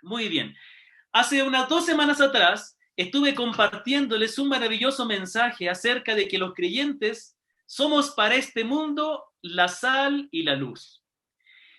Muy bien. Hace unas 2 semanas atrás estuve compartiéndoles un maravilloso mensaje acerca de que los creyentes somos para este mundo la sal y la luz.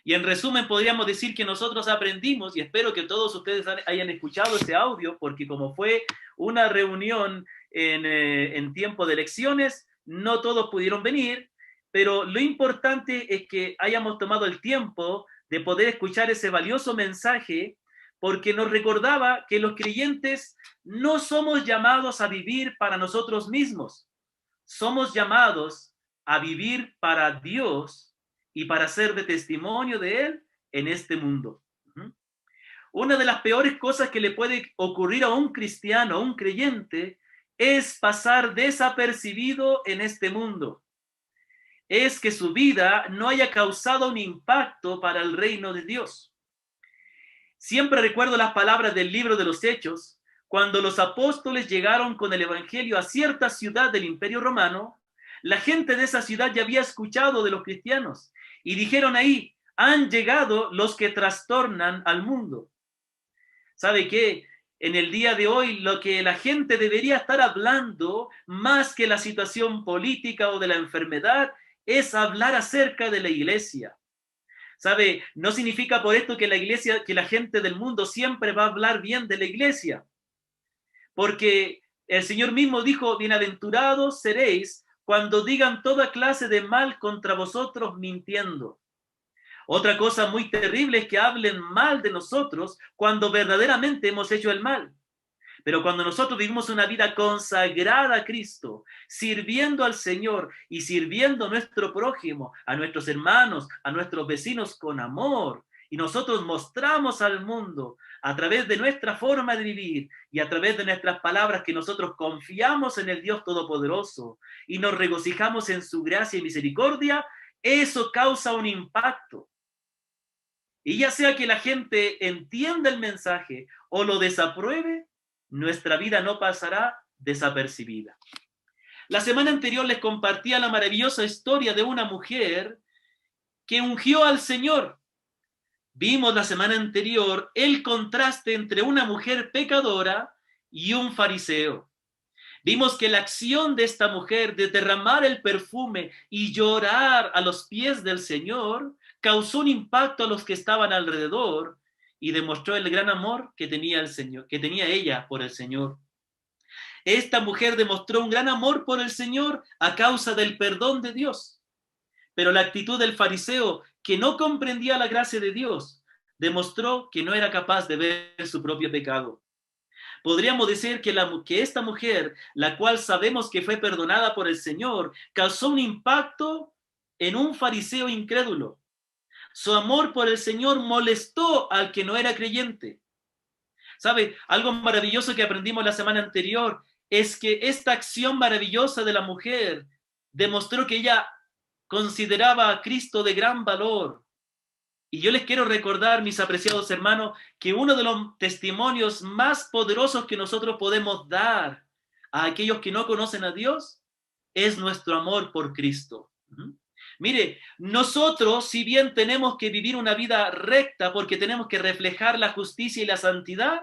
Y en resumen podríamos decir que nosotros aprendimos, y espero que todos ustedes hayan escuchado ese audio, porque como fue una reunión en tiempo de elecciones, no todos pudieron venir, pero lo importante es que hayamos tomado el tiempo de poder escuchar ese valioso mensaje, porque nos recordaba que los creyentes no somos llamados a vivir para nosotros mismos, somos llamados a vivir para Dios y para ser de testimonio de Él en este mundo. Una de las peores cosas que le puede ocurrir a un cristiano, a un creyente, es pasar desapercibido en este mundo. Es que su vida no haya causado un impacto para el reino de Dios. Siempre recuerdo las palabras del libro de los Hechos, cuando los apóstoles llegaron con el evangelio a cierta ciudad del Imperio Romano. La gente de esa ciudad ya había escuchado de los cristianos y dijeron ahí: han llegado los que trastornan al mundo. ¿Sabe qué? En el día de hoy lo que la gente debería estar hablando, más que la situación política o de la enfermedad, es hablar acerca de la iglesia. ¿Sabe? No significa por esto que la iglesia, que la gente del mundo siempre va a hablar bien de la iglesia, porque el Señor mismo dijo: bienaventurados seréis cuando digan toda clase de mal contra vosotros mintiendo. Otra cosa muy terrible es que hablen mal de nosotros cuando verdaderamente hemos hecho el mal. Pero cuando nosotros vivimos una vida consagrada a Cristo, sirviendo al Señor y sirviendo a nuestro prójimo, a nuestros hermanos, a nuestros vecinos con amor, y nosotros mostramos al mundo a través de nuestra forma de vivir y a través de nuestras palabras que nosotros confiamos en el Dios Todopoderoso y nos regocijamos en su gracia y misericordia, eso causa un impacto. Y ya sea que la gente entienda el mensaje o lo desapruebe, nuestra vida no pasará desapercibida. La semana anterior les compartía la maravillosa historia de una mujer que ungió al Señor. Vimos la semana anterior el contraste entre una mujer pecadora y un fariseo. Vimos que la acción de esta mujer de derramar el perfume y llorar a los pies del Señor causó un impacto a los que estaban alrededor y demostró el gran amor que tenía el Señor, que tenía ella por el Señor. Esta mujer demostró un gran amor por el Señor a causa del perdón de Dios, pero la actitud del fariseo, que no comprendía la gracia de Dios, demostró que no era capaz de ver su propio pecado. Podríamos decir que esta mujer, la cual sabemos que fue perdonada por el Señor, causó un impacto en un fariseo incrédulo. Su amor por el Señor molestó al que no era creyente. ¿Sabe? Algo maravilloso que aprendimos la semana anterior es que esta acción maravillosa de la mujer demostró que ella consideraba a Cristo de gran valor. Y yo les quiero recordar, mis apreciados hermanos, que uno de los testimonios más poderosos que nosotros podemos dar a aquellos que no conocen a Dios es nuestro amor por Cristo. Mire, nosotros, si bien tenemos que vivir una vida recta porque tenemos que reflejar la justicia y la santidad,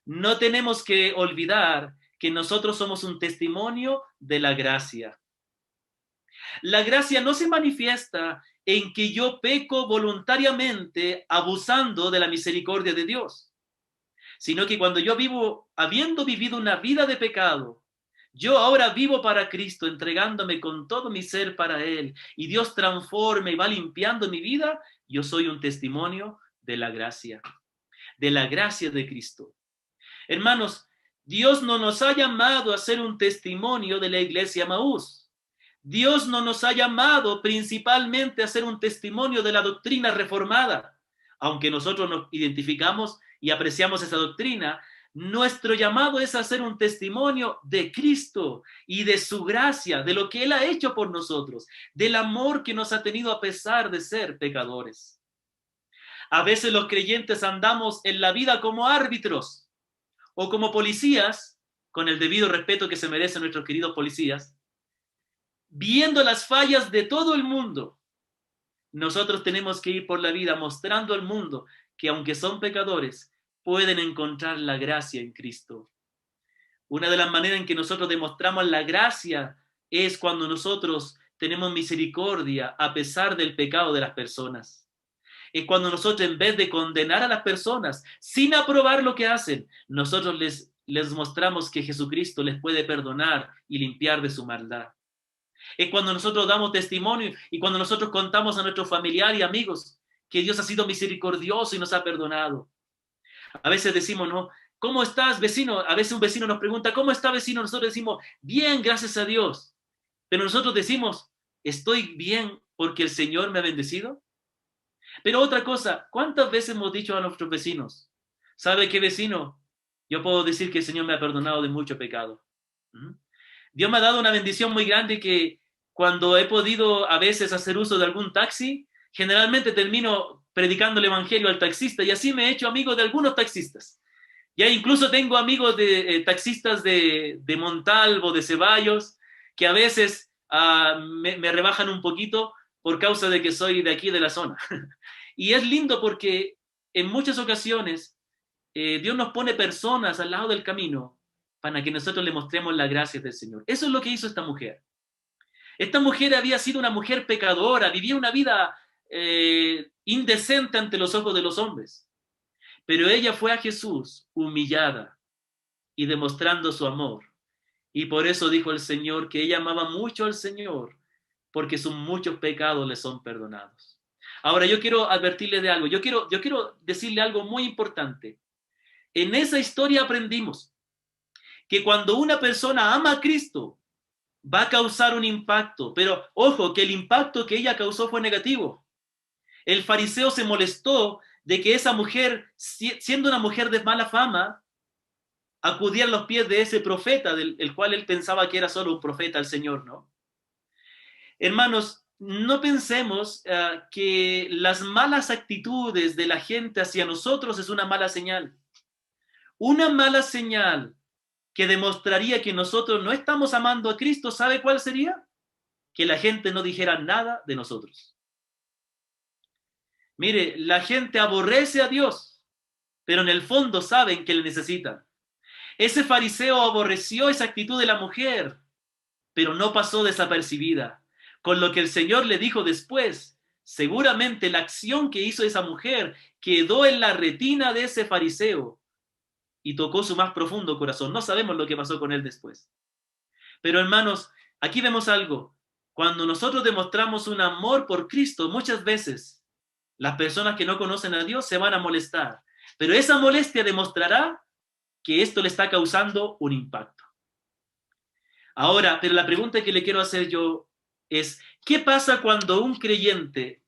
no tenemos que olvidar que nosotros somos un testimonio de la gracia. La gracia no se manifiesta en que yo peco voluntariamente abusando de la misericordia de Dios, sino que cuando yo vivo, habiendo vivido una vida de pecado, yo ahora vivo para Cristo, entregándome con todo mi ser para Él, y Dios transforma y va limpiando mi vida. Yo soy un testimonio de la gracia de Cristo. Hermanos, Dios no nos ha llamado a ser un testimonio de la iglesia Maús. Dios no nos ha llamado principalmente a ser un testimonio de la doctrina reformada. Aunque nosotros nos identificamos y apreciamos esa doctrina, nuestro llamado es a ser un testimonio de Cristo y de su gracia, de lo que Él ha hecho por nosotros, del amor que nos ha tenido a pesar de ser pecadores. A veces los creyentes andamos en la vida como árbitros o como policías, con el debido respeto que se merecen nuestros queridos policías, viendo las fallas de todo el mundo. Nosotros tenemos que ir por la vida mostrando al mundo que aunque son pecadores, pueden encontrar la gracia en Cristo. Una de las maneras en que nosotros demostramos la gracia es cuando nosotros tenemos misericordia a pesar del pecado de las personas. Es cuando nosotros, en vez de condenar a las personas sin aprobar lo que hacen, nosotros les mostramos que Jesucristo les puede perdonar y limpiar de su maldad. Es cuando nosotros damos testimonio y cuando nosotros contamos a nuestros familiares y amigos que Dios ha sido misericordioso y nos ha perdonado. A veces decimos, ¿no? ¿Cómo estás, vecino? A veces un vecino nos pregunta, ¿cómo está, vecino? Nosotros decimos, bien, gracias a Dios. Pero nosotros decimos, ¿estoy bien porque el Señor me ha bendecido? Pero otra cosa, ¿cuántas veces hemos dicho a nuestros vecinos, ¿sabe qué, vecino? Yo puedo decir que el Señor me ha perdonado de mucho pecado. ¿Mm? Dios me ha dado una bendición muy grande que cuando he podido a veces hacer uso de algún taxi, generalmente termino predicando el evangelio al taxista y así me he hecho amigo de algunos taxistas. Ya incluso tengo amigos de taxistas de Montalvo, de Ceballos, que a veces me rebajan un poquito por causa de que soy de aquí, de la zona. Y es lindo porque en muchas ocasiones Dios nos pone personas al lado del camino para que nosotros le mostremos las gracias del Señor. Eso es lo que hizo esta mujer. Esta mujer había sido una mujer pecadora, vivía una vida indecente ante los ojos de los hombres. Pero ella fue a Jesús humillada y demostrando su amor. Y por eso dijo el Señor que ella amaba mucho al Señor, porque sus muchos pecados le son perdonados. Ahora yo quiero advertirle de algo, yo quiero decirle algo muy importante. En esa historia aprendimos que cuando una persona ama a Cristo, va a causar un impacto, pero ojo, que el impacto que ella causó fue negativo. El fariseo se molestó de que esa mujer, siendo una mujer de mala fama, acudía a los pies de ese profeta, del cual él pensaba que era solo un profeta, el Señor, ¿no? Hermanos, no pensemos que las malas actitudes de la gente hacia nosotros es una mala señal. Una mala señal que demostraría que nosotros no estamos amando a Cristo, ¿sabe cuál sería? Que la gente no dijera nada de nosotros. Mire, la gente aborrece a Dios, pero en el fondo saben que le necesitan. Ese fariseo aborreció esa actitud de la mujer, pero no pasó desapercibida. Con lo que el Señor le dijo después, seguramente la acción que hizo esa mujer quedó en la retina de ese fariseo y tocó su más profundo corazón. No sabemos lo que pasó con él después. Pero hermanos, aquí vemos algo. Cuando nosotros demostramos un amor por Cristo, muchas veces las personas que no conocen a Dios se van a molestar. Pero esa molestia demostrará que esto le está causando un impacto. Ahora, pero la pregunta que le quiero hacer yo es, ¿qué pasa cuando un creyente,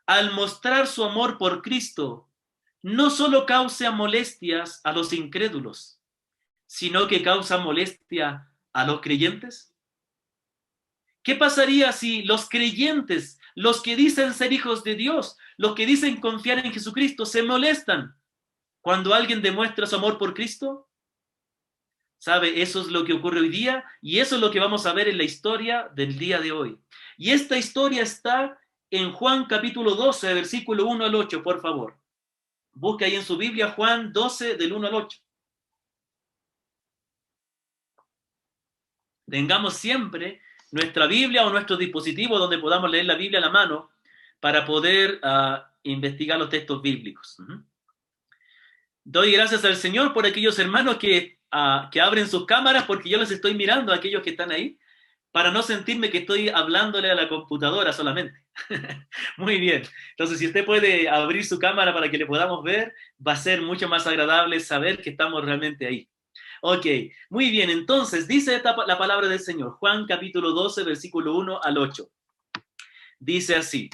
al mostrar su amor por Cristo, no solo causa molestias a los incrédulos, sino que causa molestia a los creyentes? ¿Qué pasaría si los creyentes, los que dicen ser hijos de Dios, los que dicen confiar en Jesucristo, se molestan cuando alguien demuestra su amor por Cristo? ¿Sabe? Eso es lo que ocurre hoy día y eso es lo que vamos a ver en la historia del día de hoy. Y esta historia está en Juan capítulo 12, versículo 1 al 8, por favor. Busca ahí en su Biblia Juan 12, del 1 al 8. Tengamos siempre nuestra Biblia o nuestro dispositivo donde podamos leer la Biblia a la mano para poder investigar los textos bíblicos. Doy gracias al Señor por aquellos hermanos que abren sus cámaras, porque yo les estoy mirando a aquellos que están ahí, para no sentirme que estoy hablándole a la computadora solamente. Muy bien. Entonces, si usted puede abrir su cámara para que le podamos ver, va a ser mucho más agradable saber que estamos realmente ahí. Ok, muy bien. Entonces, dice la palabra del Señor, Juan capítulo 12, versículo 1 al 8. Dice así: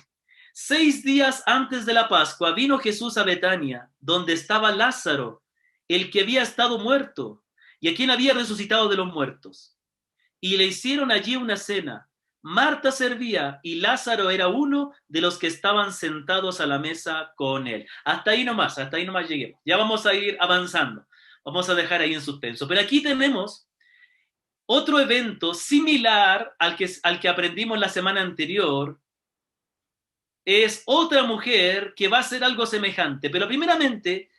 6 días antes de la Pascua vino Jesús a Betania, donde estaba Lázaro, el que había estado muerto, y a quien había resucitado de los muertos. Y le hicieron allí una cena. Marta servía y Lázaro era uno de los que estaban sentados a la mesa con él. Hasta ahí nomás lleguemos. Ya vamos a ir avanzando. Vamos a dejar ahí en suspenso. Pero aquí tenemos otro evento similar al que aprendimos la semana anterior. Es otra mujer que va a hacer algo semejante. Pero primeramente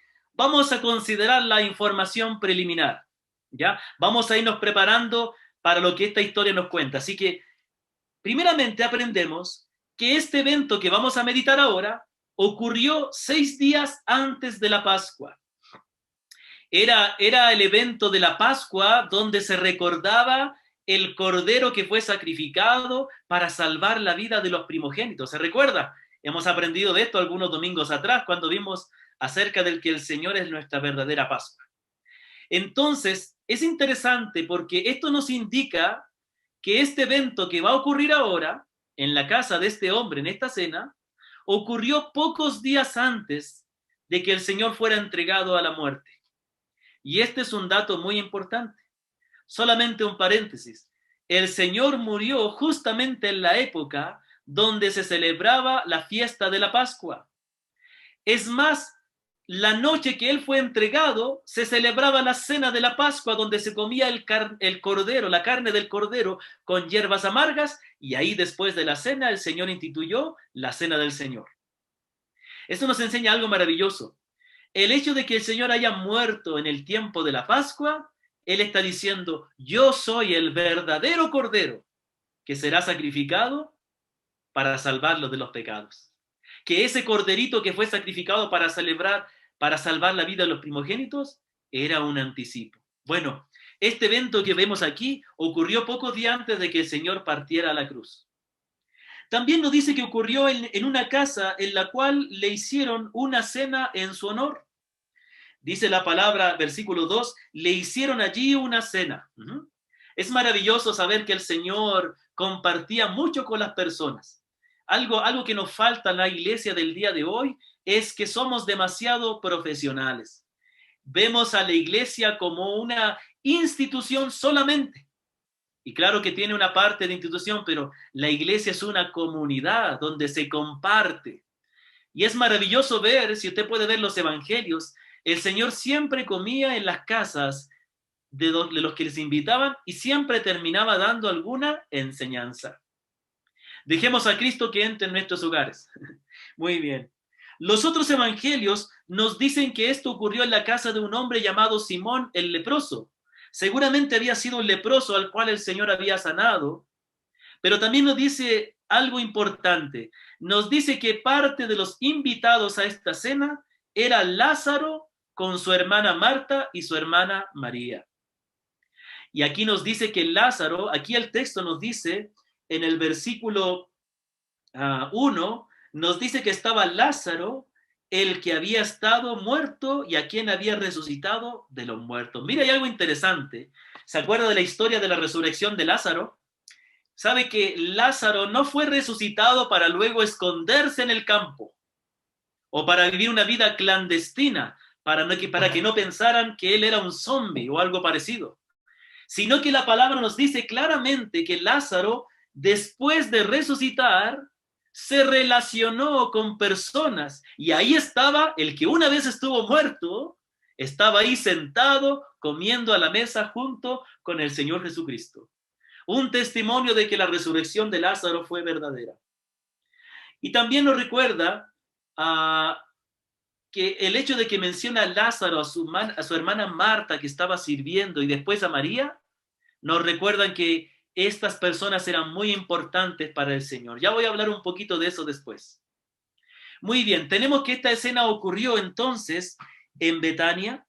vamos a considerar la información preliminar, ¿ya? Vamos a irnos preparando para lo que esta historia nos cuenta. Así que, primeramente aprendemos que este evento que vamos a meditar ahora ocurrió 6 días antes de la Pascua. Era el evento de la Pascua donde se recordaba el cordero que fue sacrificado para salvar la vida de los primogénitos. ¿Se recuerda? Hemos aprendido de esto algunos domingos atrás cuando vimos acerca del que el Señor es nuestra verdadera Pascua. Entonces, es interesante porque esto nos indica que este evento que va a ocurrir ahora en la casa de este hombre, en esta cena, ocurrió pocos días antes de que el Señor fuera entregado a la muerte. Y este es un dato muy importante. Solamente un paréntesis. El Señor murió justamente en la época donde se celebraba la fiesta de la Pascua. Es más, la noche que Él fue entregado, se celebraba la cena de la Pascua, donde se comía el cordero, la carne del cordero, con hierbas amargas, y ahí después de la cena el Señor instituyó la cena del Señor. Esto nos enseña algo maravilloso. El hecho de que el Señor haya muerto en el tiempo de la Pascua, Él está diciendo, yo soy el verdadero cordero que será sacrificado para salvarlo de los pecados. Que ese corderito que fue sacrificado para salvar la vida de los primogénitos, era un anticipo. Bueno, este evento que vemos aquí ocurrió pocos días antes de que el Señor partiera a la cruz. También nos dice que ocurrió en una casa en la cual le hicieron una cena en su honor. Dice la palabra, versículo 2, le hicieron allí una cena. Es maravilloso saber que el Señor compartía mucho con las personas. Algo que nos falta en la iglesia del día de hoy es que somos demasiado profesionales. Vemos a la iglesia como una institución solamente. Y claro que tiene una parte de institución, pero la iglesia es una comunidad donde se comparte. Y es maravilloso ver, si usted puede ver los evangelios, el Señor siempre comía en las casas de los que les invitaban y siempre terminaba dando alguna enseñanza. Dejemos a Cristo que entre en nuestros hogares. Muy bien. Los otros evangelios nos dicen que esto ocurrió en la casa de un hombre llamado Simón el leproso. Seguramente había sido un leproso al cual el Señor había sanado, pero también nos dice algo importante. Nos dice que parte de los invitados a esta cena era Lázaro con su hermana Marta y su hermana María. Y aquí nos dice que Lázaro, aquí el texto nos dice, en el versículo 1, nos dice que estaba Lázaro, el que había estado muerto y a quien había resucitado de los muertos. Mira, hay algo interesante. ¿Se acuerda de la historia de la resurrección de Lázaro? Sabe que Lázaro no fue resucitado para luego esconderse en el campo o para vivir una vida clandestina, para que no pensaran que él era un zombie o algo parecido, sino que la palabra nos dice claramente que Lázaro, después de resucitar, se relacionó con personas y ahí estaba el que una vez estuvo muerto, estaba ahí sentado comiendo a la mesa junto con el Señor Jesucristo. Un testimonio de que la resurrección de Lázaro fue verdadera. Y también nos recuerda que el hecho de que menciona a Lázaro, a su hermana Marta que estaba sirviendo y después a María, nos recuerdan que estas personas eran muy importantes para el Señor. Ya voy a hablar un poquito de eso después. Muy bien, tenemos que esta escena ocurrió entonces en Betania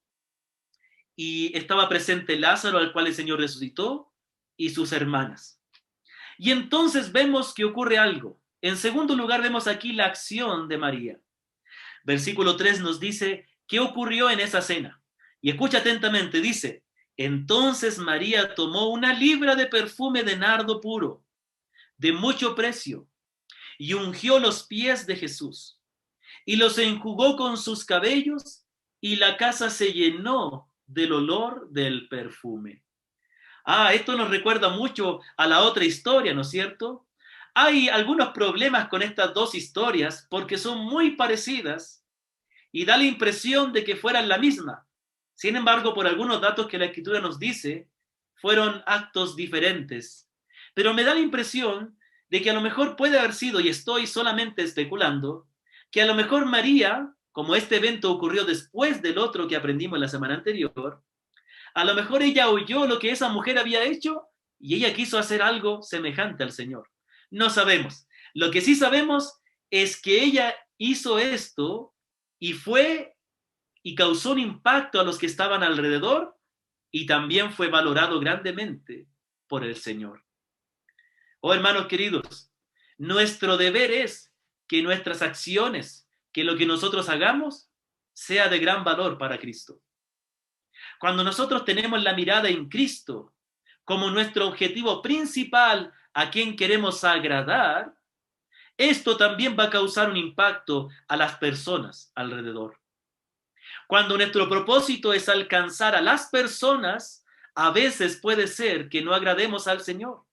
y estaba presente Lázaro al cual el Señor resucitó y sus hermanas. Y entonces vemos que ocurre algo. En segundo lugar, vemos aquí la acción de María. Versículo 3 nos dice qué ocurrió en esa cena. Y escucha atentamente, dice, entonces María tomó una libra de perfume de nardo puro, de mucho precio, y ungió los pies de Jesús, y los enjugó con sus cabellos, y la casa se llenó del olor del perfume. Esto nos recuerda mucho a la otra historia, ¿no es cierto? Hay algunos problemas con estas dos historias porque son muy parecidas y da la impresión de que fueran la misma. Sin embargo, por algunos datos que la Escritura nos dice, fueron actos diferentes. Pero me da la impresión de que a lo mejor puede haber sido, y estoy solamente especulando, que a lo mejor María como este evento ocurrió después del otro que aprendimos la semana anterior, a lo mejor ella oyó lo que esa mujer había hecho y ella quiso hacer algo semejante al Señor. No sabemos. Lo que sí sabemos es que ella hizo esto y fue y causó un impacto a los que estaban alrededor y también fue valorado grandemente por el Señor. Oh, hermanos queridos, nuestro deber es que nuestras acciones, que lo que nosotros hagamos, sea de gran valor para Cristo. Cuando nosotros tenemos la mirada en Cristo como nuestro objetivo principal a quien queremos agradar, esto también va a causar un impacto a las personas alrededor. Cuando nuestro propósito es alcanzar a las personas, a veces puede ser que no agrademos al Señor.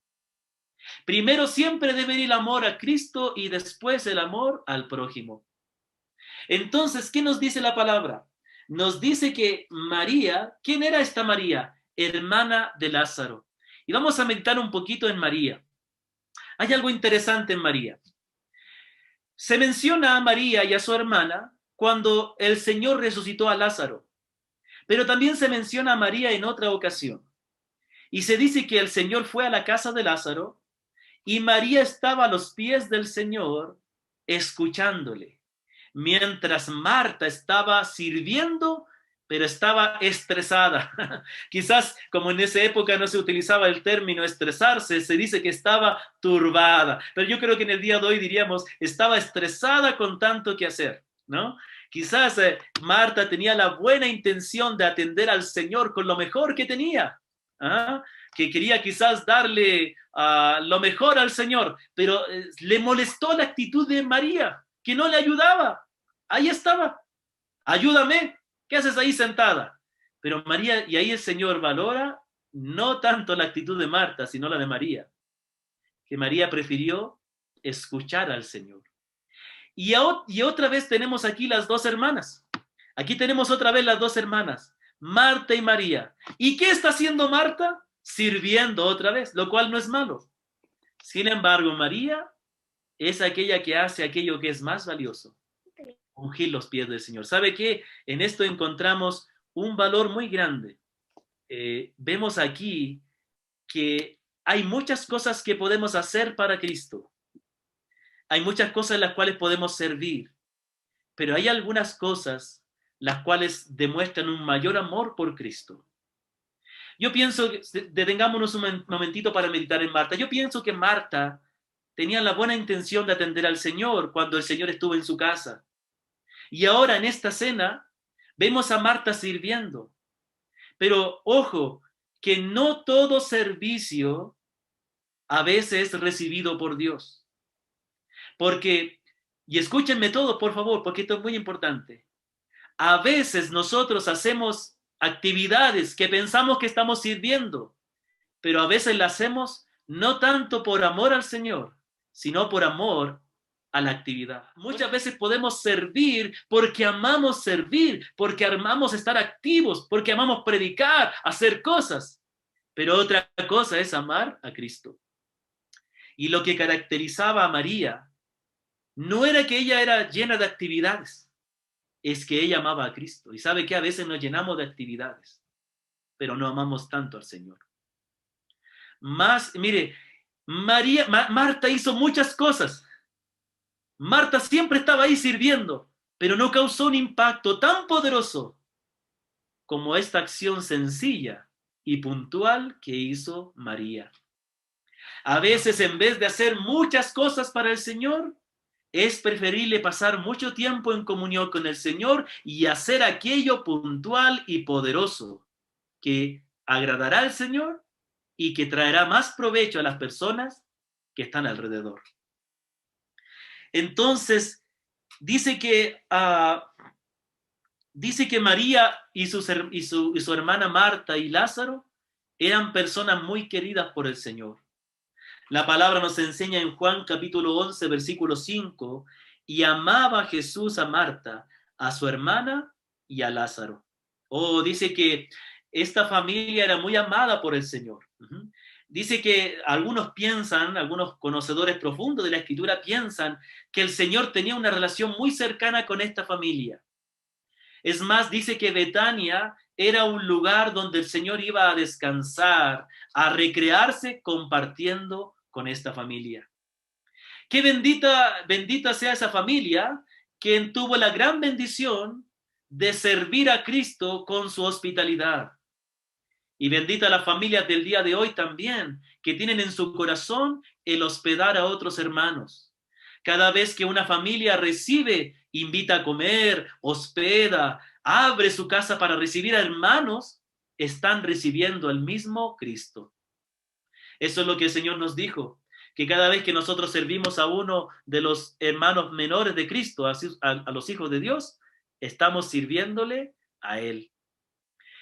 Primero siempre debe ir el amor a Cristo y después el amor al prójimo. Entonces, ¿qué nos dice la palabra? Nos dice que María, ¿quién era esta María? Hermana de Lázaro. Y vamos a meditar un poquito en María. Hay algo interesante en María. Se menciona a María y a su hermana cuando el Señor resucitó a Lázaro, pero también se menciona a María en otra ocasión. Y se dice que el Señor fue a la casa de Lázaro y María estaba a los pies del Señor escuchándole, mientras Marta estaba sirviendo, pero estaba estresada. Quizás como en esa época no se utilizaba el término estresarse, se dice que estaba turbada, pero yo creo que en el día de hoy diríamos estaba estresada con tanto que hacer, ¿no? Quizás Marta tenía la buena intención de atender al Señor con lo mejor que tenía, ¿ah? Que quería quizás darle lo mejor al Señor, pero le molestó la actitud de María, que no le ayudaba. Ahí estaba, ayúdame, ¿qué haces ahí sentada? Pero María, y ahí el Señor valora no tanto la actitud de Marta, sino la de María, que María prefirió escuchar al Señor. Y otra vez tenemos aquí las dos hermanas. Aquí tenemos otra vez las dos hermanas, Marta y María. ¿Y qué está haciendo Marta? Sirviendo otra vez, lo cual no es malo. Sin embargo, María es aquella que hace aquello que es más valioso, ungir los pies del Señor. ¿Sabe qué? En esto encontramos un valor muy grande. Vemos aquí que hay muchas cosas que podemos hacer para Cristo. Hay muchas cosas en las cuales podemos servir, pero hay algunas cosas las cuales demuestran un mayor amor por Cristo. Yo pienso, detengámonos un momentito para meditar en Marta. Yo pienso que Marta tenía la buena intención de atender al Señor cuando el Señor estuvo en su casa. Y ahora en esta cena vemos a Marta sirviendo. Pero ojo, que no todo servicio a veces es recibido por Dios. Porque, y escúchenme todo, por favor, porque esto es muy importante. A veces nosotros hacemos actividades que pensamos que estamos sirviendo, pero a veces las hacemos no tanto por amor al Señor, sino por amor a la actividad. Muchas veces podemos servir, porque amamos estar activos, porque amamos predicar, hacer cosas, pero otra cosa es amar a Cristo. Y lo que caracterizaba a María no era que ella era llena de actividades, es que ella amaba a Cristo. Y sabe que a veces nos llenamos de actividades, pero no amamos tanto al Señor. Mire, Marta hizo muchas cosas. Marta siempre estaba ahí sirviendo, pero no causó un impacto tan poderoso como esta acción sencilla y puntual que hizo María. A veces, en vez de hacer muchas cosas para el Señor, es preferible pasar mucho tiempo en comunión con el Señor y hacer aquello puntual y poderoso que agradará al Señor y que traerá más provecho a las personas que están alrededor. Entonces, dice que María y su hermana Marta y Lázaro eran personas muy queridas por el Señor. La palabra nos enseña en Juan capítulo 11, versículo 5, y amaba Jesús a Marta, a su hermana y a Lázaro. Dice que esta familia era muy amada por el Señor. Dice que algunos conocedores profundos de la Escritura piensan que el Señor tenía una relación muy cercana con esta familia. Es más, dice que Betania era un lugar donde el Señor iba a descansar, a recrearse compartiendo con esta familia. Qué bendita sea esa familia que tuvo la gran bendición de servir a Cristo con su hospitalidad. Y bendita la familia del día de hoy también, que tienen en su corazón el hospedar a otros hermanos. Cada vez que una familia recibe, invita a comer, hospeda, abre su casa para recibir a hermanos, están recibiendo al mismo Cristo. Eso es lo que el Señor nos dijo, que cada vez que nosotros servimos a uno de los hermanos menores de Cristo, a los hijos de Dios, estamos sirviéndole a Él.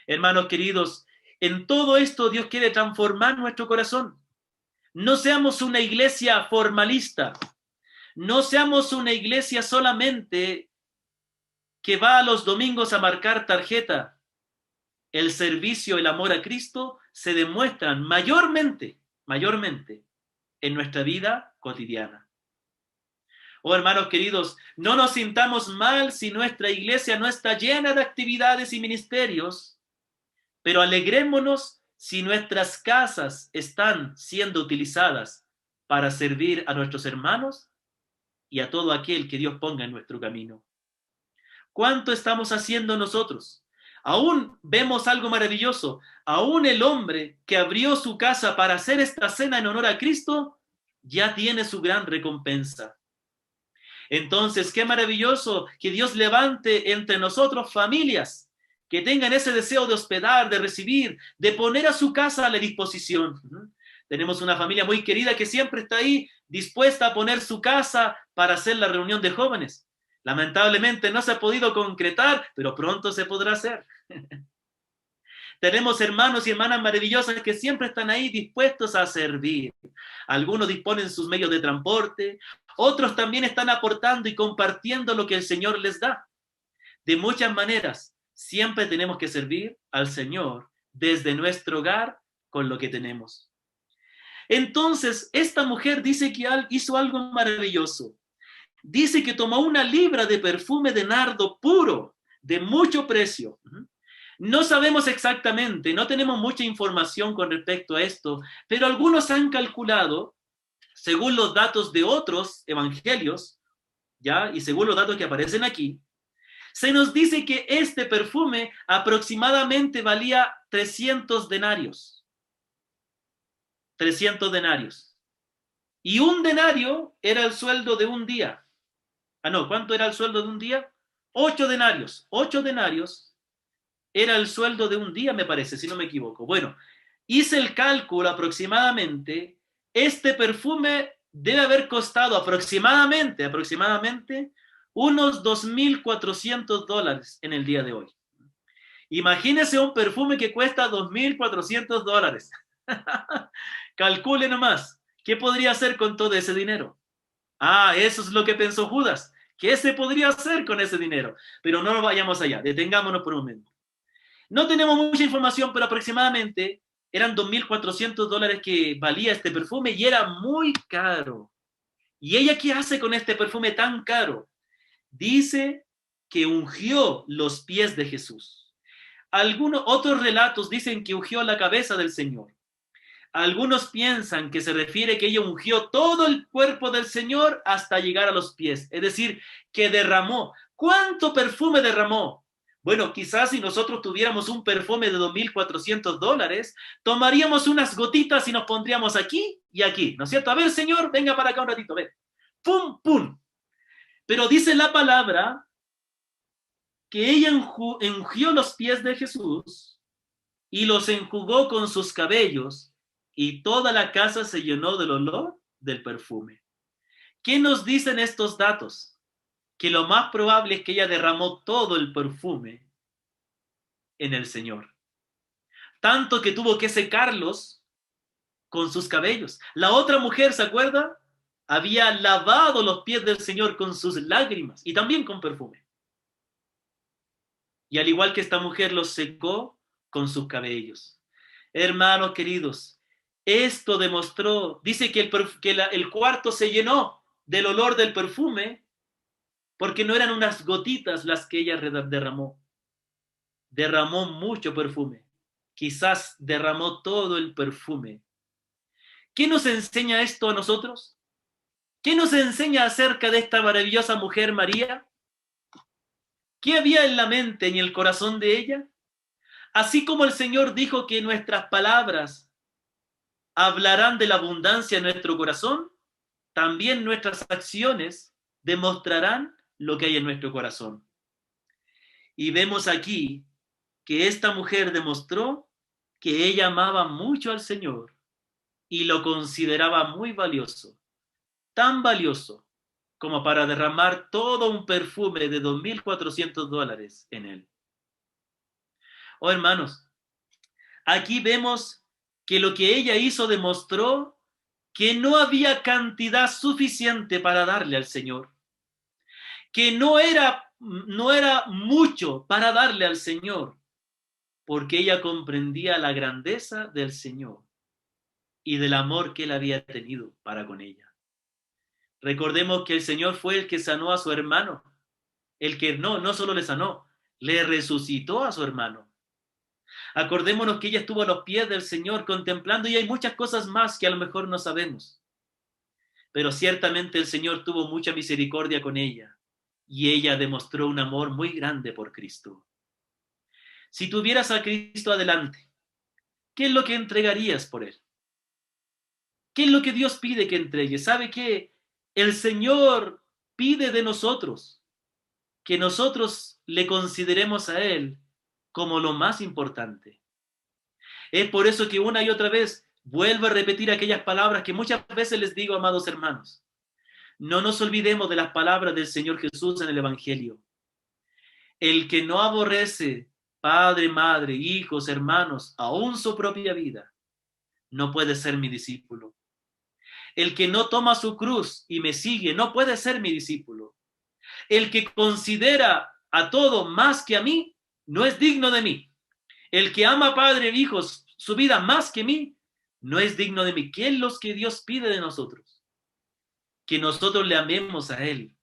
Hermanos queridos, en todo esto Dios quiere transformar nuestro corazón. No seamos una iglesia formalista, no seamos una iglesia solamente que va a los domingos a marcar tarjeta. El servicio, el amor a Cristo se demuestran mayormente en nuestra vida cotidiana. Oh, hermanos queridos, no nos sintamos mal si nuestra iglesia no está llena de actividades y ministerios, pero alegrémonos si nuestras casas están siendo utilizadas para servir a nuestros hermanos y a todo aquel que Dios ponga en nuestro camino. ¿Cuánto estamos haciendo nosotros? Aún vemos algo maravilloso. Aún el hombre que abrió su casa para hacer esta cena en honor a Cristo ya tiene su gran recompensa. Entonces, qué maravilloso que Dios levante entre nosotros familias que tengan ese deseo de hospedar, de recibir, de poner a su casa a la disposición. Tenemos una familia muy querida que siempre está ahí dispuesta a poner su casa para hacer la reunión de jóvenes. Lamentablemente no se ha podido concretar, pero pronto se podrá hacer. Tenemos hermanos y hermanas maravillosas que siempre están ahí dispuestos a servir. Algunos disponen sus medios de transporte, otros también están aportando y compartiendo lo que el Señor les da. De muchas maneras, siempre tenemos que servir al Señor desde nuestro hogar con lo que tenemos. Entonces, esta mujer dice que hizo algo maravilloso. Dice que tomó 1 libra de perfume de nardo puro, de mucho precio. No sabemos exactamente, no tenemos mucha información con respecto a esto, pero algunos han calculado, según los datos de otros evangelios, ¿ya? Y según los datos que aparecen aquí, se nos dice que este perfume aproximadamente valía 300 denarios. 300 denarios. Y un denario era el sueldo de un día. ¿Cuánto era el sueldo de un día? 8 denarios. 8 denarios era el sueldo de un día, me parece, si no me equivoco. Bueno, hice el cálculo aproximadamente. Este perfume debe haber costado aproximadamente unos $2,400 en el día de hoy. Imagínese un perfume que cuesta $2,400. Calcule nomás, ¿qué podría hacer con todo ese dinero? Eso es lo que pensó Judas. ¿Qué se podría hacer con ese dinero? Pero no nos vayamos allá, detengámonos por un momento. No tenemos mucha información, pero aproximadamente eran $2,400 que valía este perfume y era muy caro. ¿Y ella qué hace con este perfume tan caro? Dice que ungió los pies de Jesús. Algunos otros relatos dicen que ungió la cabeza del Señor. Algunos piensan que se refiere que ella ungió todo el cuerpo del Señor hasta llegar a los pies. Es decir, que derramó. ¿Cuánto perfume derramó? Bueno, quizás si nosotros tuviéramos un perfume de $2,400, tomaríamos unas gotitas y nos pondríamos aquí y aquí, ¿no es cierto? A ver, Señor, venga para acá un ratito, ven. ¡Pum, pum! Pero dice la palabra que ella ungió los pies de Jesús y los enjugó con sus cabellos y toda la casa se llenó del olor del perfume. ¿Qué nos dicen estos datos? Que lo más probable es que ella derramó todo el perfume en el Señor. Tanto que tuvo que secarlos con sus cabellos. La otra mujer, ¿se acuerda? Había lavado los pies del Señor con sus lágrimas y también con perfume. Y al igual que esta mujer los secó con sus cabellos. Hermanos queridos, esto demostró, dice que el cuarto se llenó del olor del perfume porque no eran unas gotitas las que ella derramó. derramó mucho perfume. Quizás derramó todo el perfume. ¿Qué nos enseña esto a nosotros? ¿Qué nos enseña acerca de esta maravillosa mujer María? ¿Qué había en la mente y en el corazón de ella? Así como el Señor dijo que nuestras palabras hablarán de la abundancia en nuestro corazón, también nuestras acciones demostrarán lo que hay en nuestro corazón. Y vemos aquí que esta mujer demostró que ella amaba mucho al Señor y lo consideraba muy valioso, tan valioso como para derramar todo un perfume de $2,400 en él. Oh, hermanos, aquí vemos que lo que ella hizo demostró que no había cantidad suficiente para darle al Señor, que no era mucho para darle al Señor, porque ella comprendía la grandeza del Señor y del amor que él había tenido para con ella. Recordemos que el Señor fue el que sanó a su hermano, el que no solo le sanó, le resucitó a su hermano. Acordémonos que ella estuvo a los pies del Señor contemplando, y hay muchas cosas más que a lo mejor no sabemos. Pero ciertamente el Señor tuvo mucha misericordia con ella y ella demostró un amor muy grande por Cristo. Si tuvieras a Cristo adelante, ¿qué es lo que entregarías por él? ¿Qué es lo que Dios pide que entregue? ¿Sabe qué? El Señor pide de nosotros que nosotros le consideremos a él como lo más importante. Es por eso que una y otra vez vuelvo a repetir aquellas palabras que muchas veces les digo, amados hermanos. No nos olvidemos de las palabras del Señor Jesús en el Evangelio. El que no aborrece padre, madre, hijos, hermanos, aún su propia vida, no puede ser mi discípulo. El que no toma su cruz y me sigue, no puede ser mi discípulo. El que considera a todo más que a mí, no es digno de mí. El que ama a padre e hijos, su vida más que mí, no es digno de mí. ¿Qué es lo que Dios pide de nosotros? Que nosotros le amemos a Él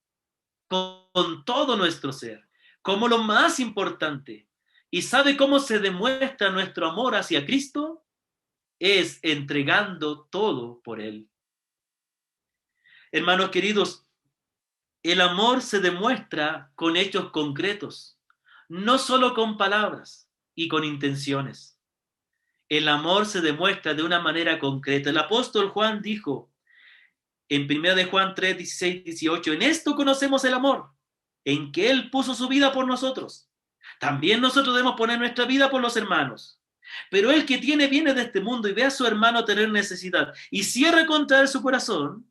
con todo nuestro ser, como lo más importante. ¿Y sabe cómo se demuestra nuestro amor hacia Cristo? Es entregando todo por Él. Hermanos queridos, el amor se demuestra con hechos concretos, no solo con palabras y con intenciones. El amor se demuestra de una manera concreta. El apóstol Juan dijo en 1 de Juan 3, 16, 18, en esto conocemos el amor, en que Él puso su vida por nosotros. También nosotros debemos poner nuestra vida por los hermanos. Pero el que tiene bienes de este mundo y ve a su hermano tener necesidad y cierra contra él su corazón,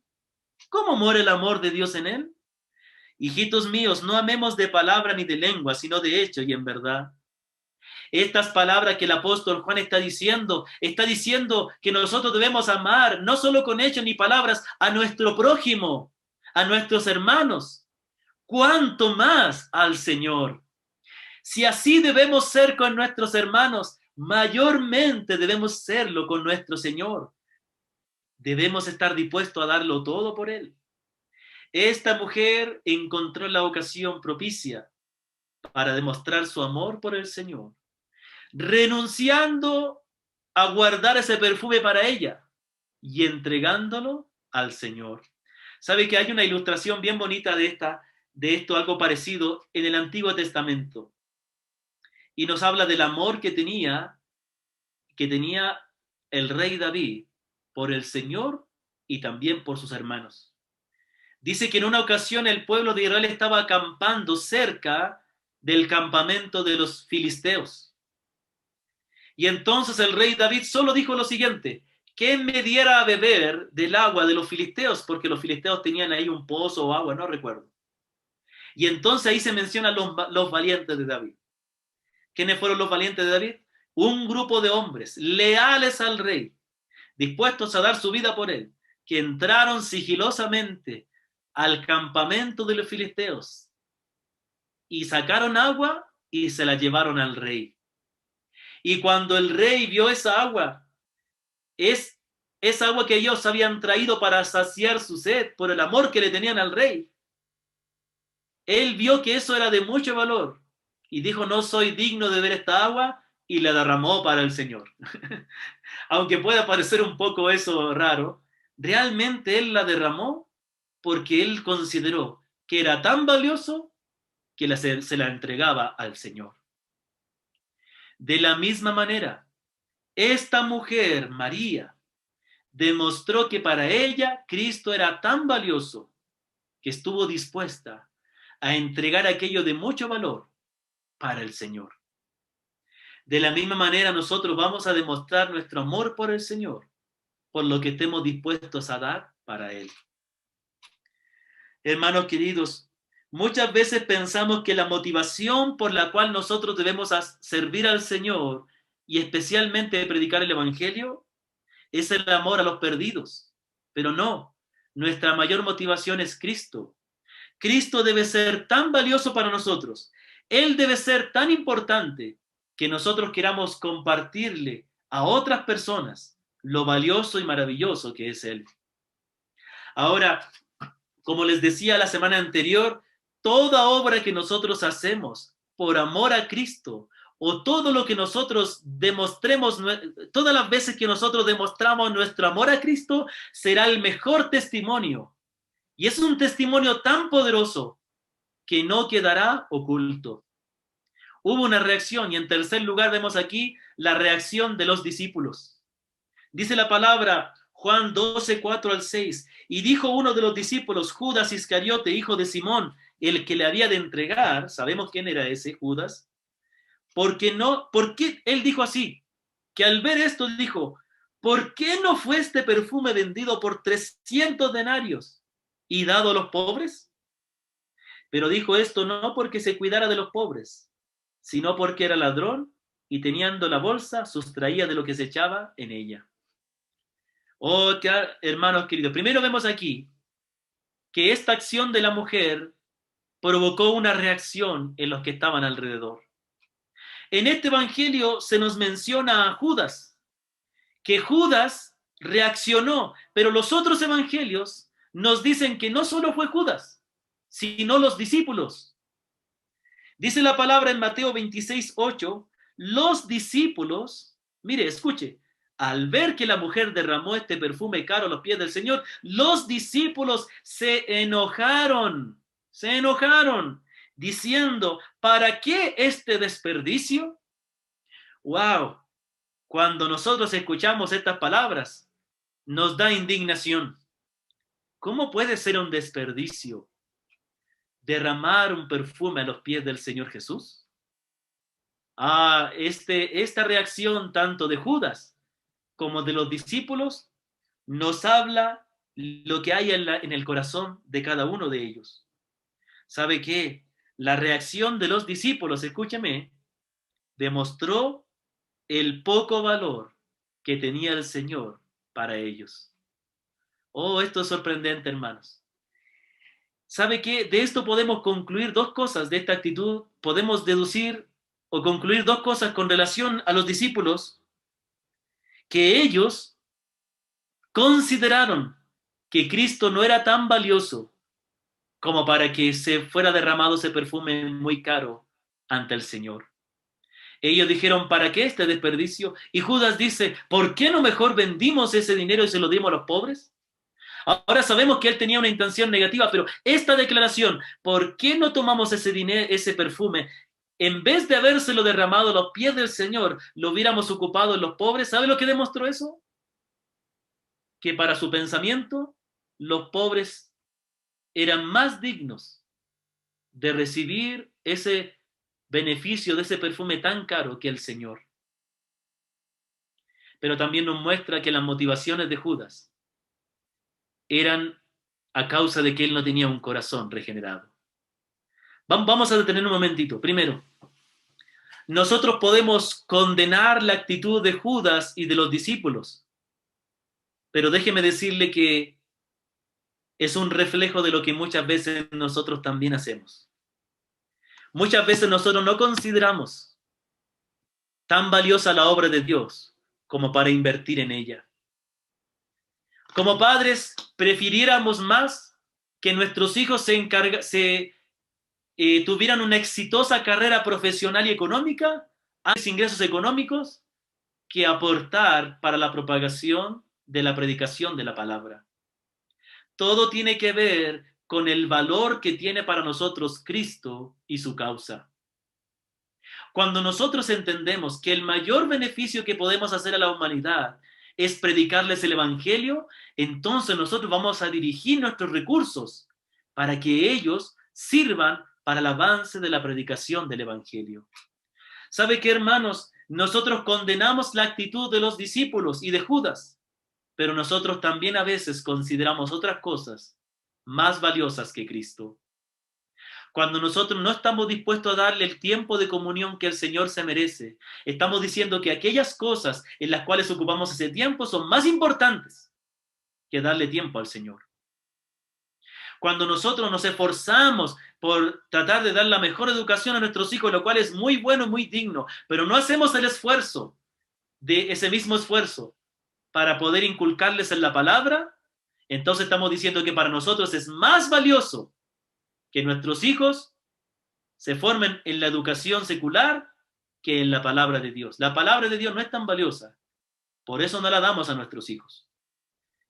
¿cómo muere el amor de Dios en él? Hijitos míos, no amemos de palabra ni de lengua, sino de hecho y en verdad. Estas palabras que el apóstol Juan está diciendo que nosotros debemos amar, no solo con hechos ni palabras, a nuestro prójimo, a nuestros hermanos, cuánto más al Señor. Si así debemos ser con nuestros hermanos, mayormente debemos serlo con nuestro Señor. Debemos estar dispuestos a darlo todo por Él. Esta mujer encontró la ocasión propicia para demostrar su amor por el Señor, renunciando a guardar ese perfume para ella y entregándolo al Señor. ¿Sabe que hay una ilustración bien bonita de esto, algo parecido en el Antiguo Testamento? Y nos habla del amor que tenía el rey David por el Señor y también por sus hermanos. Dice que en una ocasión el pueblo de Israel estaba acampando cerca del campamento de los filisteos. Y entonces el rey David solo dijo lo siguiente: ¿quién me diera a beber del agua de los filisteos? Porque los filisteos tenían ahí un pozo o agua, no recuerdo. Y entonces ahí se mencionan los valientes de David. ¿Quiénes fueron los valientes de David? Un grupo de hombres leales al rey, dispuestos a dar su vida por él, que entraron sigilosamente al campamento de los filisteos y sacaron agua y se la llevaron al rey. Y cuando el rey vio esa agua, es agua que ellos habían traído para saciar su sed por el amor que le tenían al rey, él vio que eso era de mucho valor y dijo, no soy digno de beber esta agua, y la derramó para el Señor. Aunque pueda parecer un poco eso raro, realmente él la derramó porque él consideró que era tan valioso que se la entregaba al Señor. De la misma manera, esta mujer, María, demostró que para ella Cristo era tan valioso que estuvo dispuesta a entregar aquello de mucho valor para el Señor. De la misma manera, nosotros vamos a demostrar nuestro amor por el Señor, por lo que estemos dispuestos a dar para Él. Hermanos queridos, muchas veces pensamos que la motivación por la cual nosotros debemos servir al Señor y especialmente predicar el Evangelio es el amor a los perdidos. Pero no, nuestra mayor motivación es Cristo. Cristo debe ser tan valioso para nosotros. Él debe ser tan importante que nosotros queramos compartirle a otras personas lo valioso y maravilloso que es Él. Ahora, como les decía la semana anterior, toda obra que nosotros hacemos por amor a Cristo, o todo lo que nosotros demostremos, todas las veces que nosotros demostramos nuestro amor a Cristo, será el mejor testimonio. Y es un testimonio tan poderoso que no quedará oculto. Hubo una reacción, y en tercer lugar vemos aquí la reacción de los discípulos. Dice la palabra, Juan 12, 4 al 6, y dijo uno de los discípulos, Judas Iscariote, hijo de Simón, el que le había de entregar, sabemos quién era ese Judas, porque él dijo así, que al ver esto dijo, ¿por qué no fue este perfume vendido por 300 denarios y dado a los pobres? Pero dijo esto no porque se cuidara de los pobres, sino porque era ladrón y teniendo la bolsa sustraía de lo que se echaba en ella. Oh, hermanos queridos, primero vemos aquí que esta acción de la mujer provocó una reacción en los que estaban alrededor. En este evangelio se nos menciona a Judas, que Judas reaccionó, pero los otros evangelios nos dicen que no solo fue Judas, sino los discípulos. Dice la palabra en Mateo 26, 8, los discípulos, mire, escuche, al ver que la mujer derramó este perfume caro a los pies del Señor, los discípulos se enojaron, diciendo, ¿para qué este desperdicio? ¡Wow! Cuando nosotros escuchamos estas palabras, nos da indignación. ¿Cómo puede ser un desperdicio derramar un perfume a los pies del Señor Jesús? Esta reacción tanto de Judas como de los discípulos nos habla lo que hay en el corazón de cada uno de ellos. ¿Sabe qué? La reacción de los discípulos, escúcheme, demostró el poco valor que tenía el Señor para ellos. Oh, esto es sorprendente, hermanos. ¿Sabe qué? De esto podemos concluir dos cosas, de esta actitud podemos deducir o concluir dos cosas con relación a los discípulos, que ellos consideraron que Cristo no era tan valioso como para que se fuera derramado ese perfume muy caro ante el Señor. Ellos dijeron, ¿para qué este desperdicio? Y Judas dice, ¿por qué no mejor vendimos ese dinero y se lo dimos a los pobres? Ahora sabemos que él tenía una intención negativa, pero esta declaración, ¿por qué no tomamos ese dinero, ese perfume? En vez de habérselo derramado a los pies del Señor, lo hubiéramos ocupado en los pobres. ¿Sabe lo que demostró eso? Que para su pensamiento, los pobres eran más dignos de recibir ese beneficio de ese perfume tan caro que el Señor. Pero también nos muestra que las motivaciones de Judas eran a causa de que él no tenía un corazón regenerado. Vamos a detener un momentito. Primero, nosotros podemos condenar la actitud de Judas y de los discípulos, pero déjeme decirle que es un reflejo de lo que muchas veces nosotros también hacemos. Muchas veces nosotros no consideramos tan valiosa la obra de Dios como para invertir en ella. Como padres, prefiriéramos más que nuestros hijos se tuvieran una exitosa carrera profesional y económica, antes ingresos económicos, que aportar para la propagación de la predicación de la palabra. Todo tiene que ver con el valor que tiene para nosotros Cristo y su causa. Cuando nosotros entendemos que el mayor beneficio que podemos hacer a la humanidad es predicarles el Evangelio, entonces nosotros vamos a dirigir nuestros recursos para que ellos sirvan para el avance de la predicación del Evangelio. ¿Sabe qué, hermanos? Nosotros condenamos la actitud de los discípulos y de Judas, pero nosotros también a veces consideramos otras cosas más valiosas que Cristo. Cuando nosotros no estamos dispuestos a darle el tiempo de comunión que el Señor se merece, estamos diciendo que aquellas cosas en las cuales ocupamos ese tiempo son más importantes que darle tiempo al Señor. Cuando nosotros nos esforzamos por tratar de dar la mejor educación a nuestros hijos, lo cual es muy bueno, muy digno, pero no hacemos el esfuerzo de ese mismo esfuerzo para poder inculcarles en la palabra, entonces estamos diciendo que para nosotros es más valioso que nuestros hijos se formen en la educación secular que en la palabra de Dios. La palabra de Dios no es tan valiosa, por eso no la damos a nuestros hijos.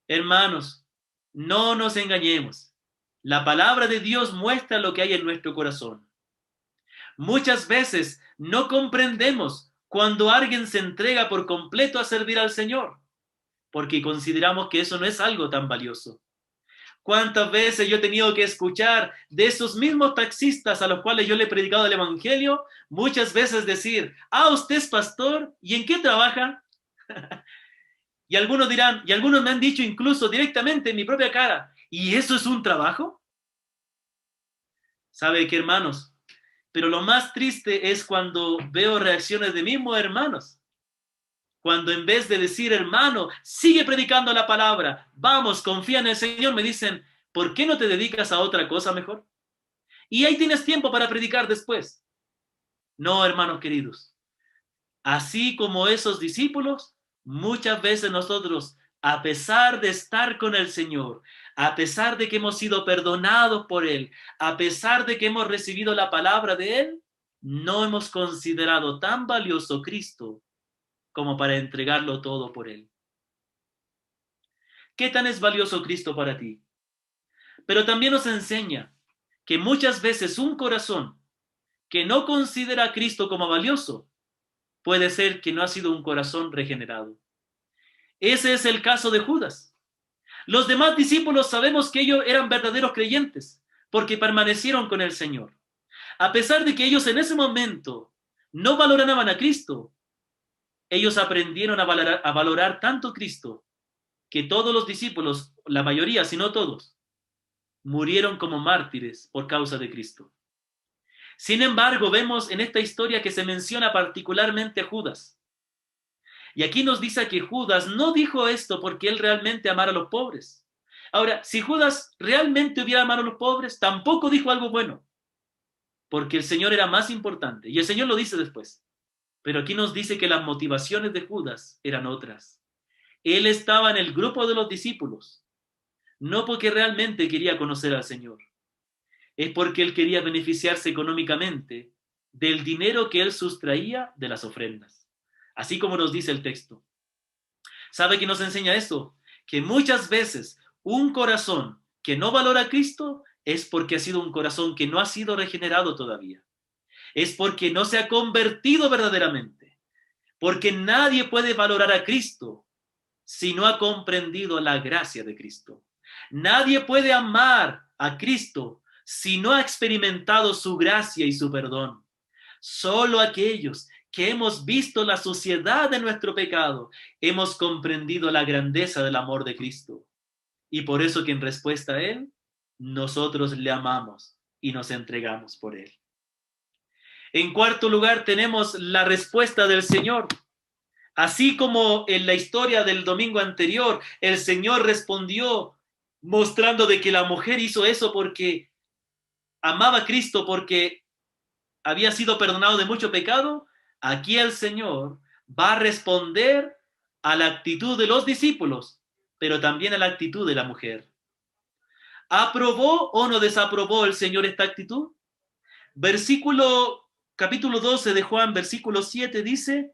Hermanos, no nos engañemos. La palabra de Dios muestra lo que hay en nuestro corazón. Muchas veces no comprendemos cuando alguien se entrega por completo a servir al Señor, porque consideramos que eso no es algo tan valioso. ¿Cuántas veces yo he tenido que escuchar de esos mismos taxistas a los cuales yo le he predicado el Evangelio, muchas veces decir, usted es pastor, ¿y en qué trabaja? Y algunos dirán, y algunos me han dicho incluso directamente en mi propia cara, ¿y eso es un trabajo? ¿Sabe qué, hermanos? Pero lo más triste es cuando veo reacciones de mismos hermanos. Cuando en vez de decir, hermano, sigue predicando la palabra, vamos, confía en el Señor, me dicen, ¿por qué no te dedicas a otra cosa mejor? Y ahí tienes tiempo para predicar después. No, hermanos queridos. Así como esos discípulos, muchas veces nosotros, a pesar de estar con el Señor, a pesar de que hemos sido perdonados por Él, a pesar de que hemos recibido la palabra de Él, no hemos considerado tan valioso Cristo como para entregarlo todo por Él. ¿Qué tan es valioso Cristo para ti? Pero también nos enseña que muchas veces un corazón que no considera a Cristo como valioso puede ser que no ha sido un corazón regenerado. Ese es el caso de Judas. Los demás discípulos sabemos que ellos eran verdaderos creyentes porque permanecieron con el Señor. A pesar de que ellos en ese momento no valoraban a Cristo, ellos aprendieron a valorar tanto a Cristo que todos los discípulos, la mayoría, si no todos, murieron como mártires por causa de Cristo. Sin embargo, vemos en esta historia que se menciona particularmente a Judas. Y aquí nos dice que Judas no dijo esto porque él realmente amara a los pobres. Ahora, si Judas realmente hubiera amado a los pobres, tampoco dijo algo bueno, porque el Señor era más importante. Y el Señor lo dice después. Pero aquí nos dice que las motivaciones de Judas eran otras. Él estaba en el grupo de los discípulos, no porque realmente quería conocer al Señor. Es porque él quería beneficiarse económicamente del dinero que él sustraía de las ofrendas. Así como nos dice el texto. ¿Sabe qué nos enseña esto? Que muchas veces un corazón que no valora a Cristo es porque ha sido un corazón que no ha sido regenerado todavía. Es porque no se ha convertido verdaderamente. Porque nadie puede valorar a Cristo si no ha comprendido la gracia de Cristo. Nadie puede amar a Cristo si no ha experimentado su gracia y su perdón. Solo aquellos que hemos visto la suciedad de nuestro pecado, hemos comprendido la grandeza del amor de Cristo. Y por eso que en respuesta a Él, nosotros le amamos y nos entregamos por Él. En cuarto lugar, tenemos la respuesta del Señor. Así como en la historia del domingo anterior, el Señor respondió mostrando de que la mujer hizo eso porque amaba a Cristo, porque había sido perdonado de mucho pecado. Aquí el Señor va a responder a la actitud de los discípulos, pero también a la actitud de la mujer. ¿Aprobó o no desaprobó el Señor esta actitud? Capítulo 12 de Juan, versículo 7 dice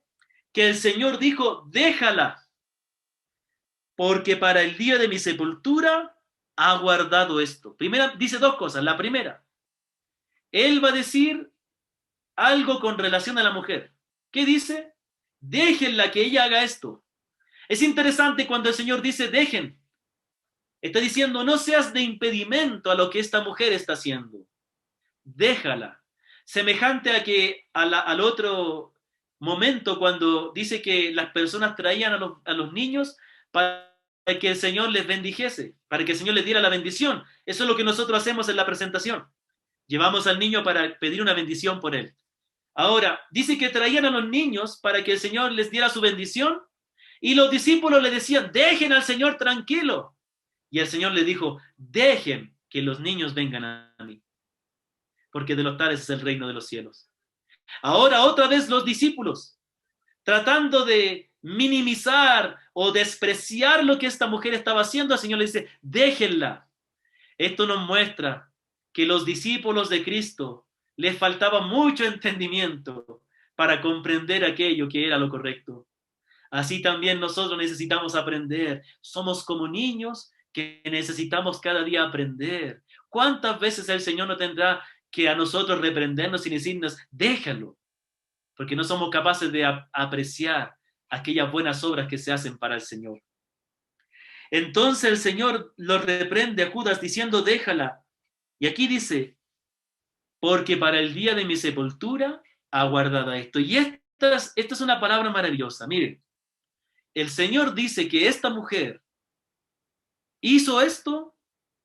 que el Señor dijo, déjala, porque para el día de mi sepultura ha guardado esto. Primera, dice dos cosas. La primera, Él va a decir algo con relación a la mujer. ¿Qué dice? Déjenla que ella haga esto. Es interesante cuando el Señor dice dejen. Está diciendo no seas de impedimento a lo que esta mujer está haciendo. Déjala. Semejante a que al otro momento cuando dice que las personas traían a los niños para que el Señor les bendijese, para que el Señor les diera la bendición. Eso es lo que nosotros hacemos en la presentación. Llevamos al niño para pedir una bendición por él. Ahora, dice que traían a los niños para que el Señor les diera su bendición y los discípulos le decían, dejen al Señor tranquilo. Y el Señor le dijo, dejen que los niños vengan a mí, porque de los tales es el reino de los cielos. Ahora otra vez los discípulos, tratando de minimizar o despreciar lo que esta mujer estaba haciendo, el Señor le dice, déjenla. Esto nos muestra que los discípulos de Cristo les faltaba mucho entendimiento para comprender aquello que era lo correcto. Así también nosotros necesitamos aprender. Somos como niños que necesitamos cada día aprender. ¿Cuántas veces el Señor no tendrá que a nosotros reprendernos y decirnos, déjalo? Porque no somos capaces de apreciar aquellas buenas obras que se hacen para el Señor. Entonces el Señor lo reprende a Judas diciendo, déjala. Y aquí dice, porque para el día de mi sepultura aguardada esto. Y esta es una palabra maravillosa. Miren, el Señor dice que esta mujer hizo esto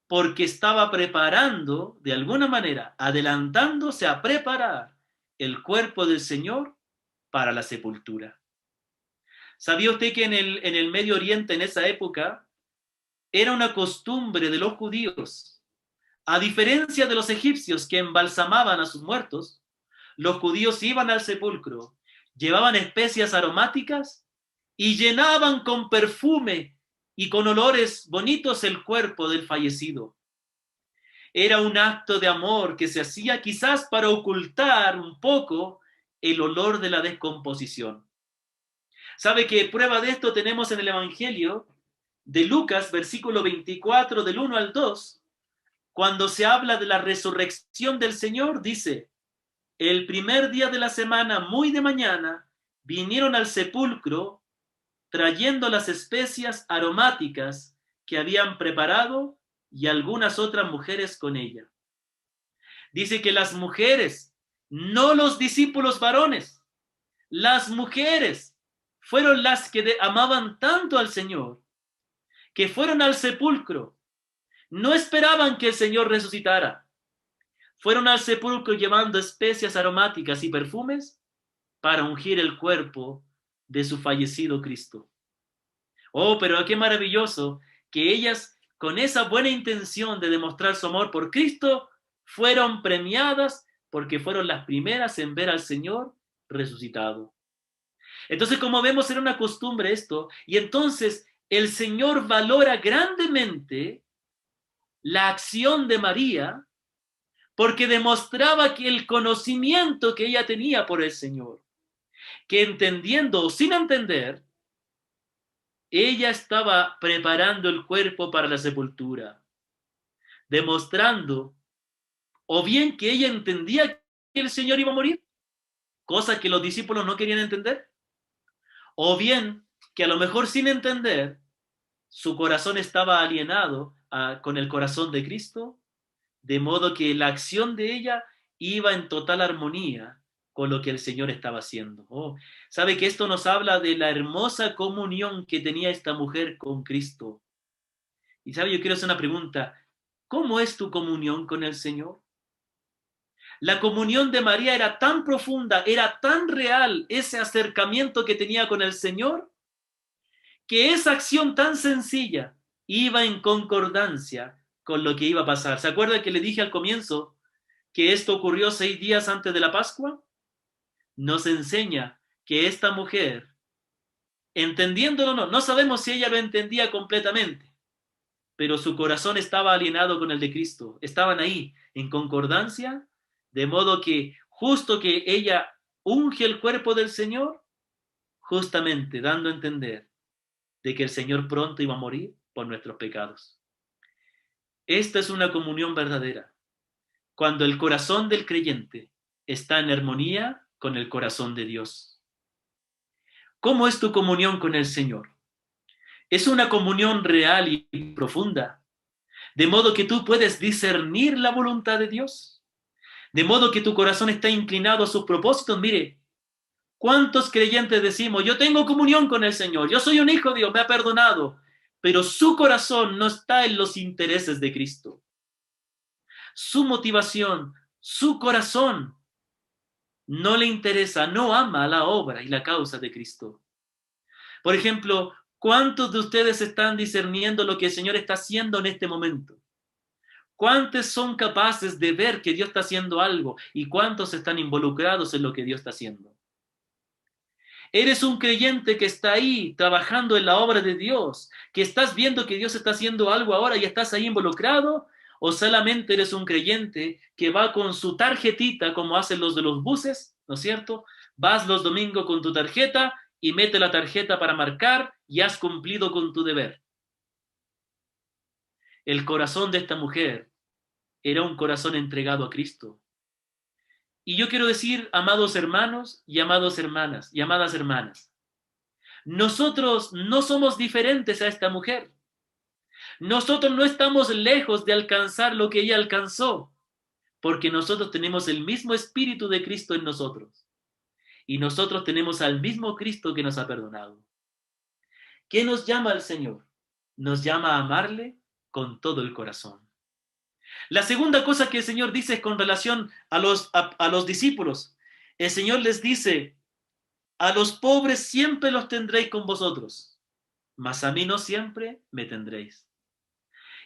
porque estaba preparando, de alguna manera, adelantándose a preparar el cuerpo del Señor para la sepultura. ¿Sabía usted que en el Medio Oriente, en esa época, era una costumbre de los judíos, a diferencia de los egipcios que embalsamaban a sus muertos, los judíos iban al sepulcro, llevaban especias aromáticas y llenaban con perfume y con olores bonitos el cuerpo del fallecido? Era un acto de amor que se hacía quizás para ocultar un poco el olor de la descomposición. ¿Sabe qué prueba de esto tenemos en el Evangelio de Lucas, versículo 24, del 1 al 2? Cuando se habla de la resurrección del Señor, dice, el primer día de la semana, muy de mañana, vinieron al sepulcro trayendo las especias aromáticas que habían preparado y algunas otras mujeres con ella. Dice que las mujeres, no los discípulos varones, las mujeres fueron las que amaban tanto al Señor, que fueron al sepulcro. No esperaban que el Señor resucitara. Fueron al sepulcro llevando especias aromáticas y perfumes para ungir el cuerpo de su fallecido Cristo. Oh, pero qué maravilloso que ellas, con esa buena intención de demostrar su amor por Cristo, fueron premiadas porque fueron las primeras en ver al Señor resucitado. Entonces, como vemos, era una costumbre esto, y entonces el Señor valora grandemente la acción de María porque demostraba que el conocimiento que ella tenía por el Señor, que entendiendo o sin entender, ella estaba preparando el cuerpo para la sepultura, demostrando o bien que ella entendía que el Señor iba a morir, cosa que los discípulos no querían entender, o bien que a lo mejor sin entender su corazón estaba alienado con el corazón de Cristo, de modo que la acción de ella iba en total armonía con lo que el Señor estaba haciendo. Oh, ¿sabe que esto nos habla de la hermosa comunión que tenía esta mujer con Cristo? Y sabe, yo quiero hacer una pregunta. ¿Cómo es tu comunión con el Señor? La comunión de María era tan profunda, era tan real ese acercamiento que tenía con el Señor, que esa acción tan sencilla iba en concordancia con lo que iba a pasar. ¿Se acuerda que le dije al comienzo que esto ocurrió 6 días antes de la Pascua? Nos enseña que esta mujer, entendiéndolo o no, no sabemos si ella lo entendía completamente, pero su corazón estaba alienado con el de Cristo. Estaban ahí en concordancia, De modo que justo que ella unge el cuerpo del Señor, justamente dando a entender de que el Señor pronto iba a morir por nuestros pecados. Esta es una comunión verdadera, cuando el corazón del creyente está en armonía con el corazón de Dios. ¿Cómo es tu comunión con el Señor? Es una comunión real y profunda, de modo que tú puedes discernir la voluntad de Dios, de modo que tu corazón está inclinado a sus propósitos. Mire, ¿cuántos creyentes decimos, yo tengo comunión con el Señor, yo soy un hijo de Dios, me ha perdonado, pero su corazón no está en los intereses de Cristo? Su motivación, su corazón no le interesa, no ama la obra y la causa de Cristo. Por ejemplo, ¿cuántos de ustedes están discerniendo lo que el Señor está haciendo en este momento? ¿Cuántos son capaces de ver que Dios está haciendo algo y cuántos están involucrados en lo que Dios está haciendo? ¿Eres un creyente que está ahí trabajando en la obra de Dios, que estás viendo que Dios está haciendo algo ahora y estás ahí involucrado? ¿O solamente eres un creyente que va con su tarjetita, como hacen los de los buses, ¿no es cierto? Vas los domingos con tu tarjeta y mete la tarjeta para marcar y has cumplido con tu deber. El corazón de esta mujer era un corazón entregado a Cristo. Y yo quiero decir, amados hermanos y amadas hermanas, nosotros no somos diferentes a esta mujer. Nosotros no estamos lejos de alcanzar lo que ella alcanzó, porque nosotros tenemos el mismo Espíritu de Cristo en nosotros. Y nosotros tenemos al mismo Cristo que nos ha perdonado. ¿Qué nos llama el Señor? Nos llama a amarle con todo el corazón. La segunda cosa que el Señor dice es con relación a los discípulos. El Señor les dice, a los pobres siempre los tendréis con vosotros, mas a mí no siempre me tendréis.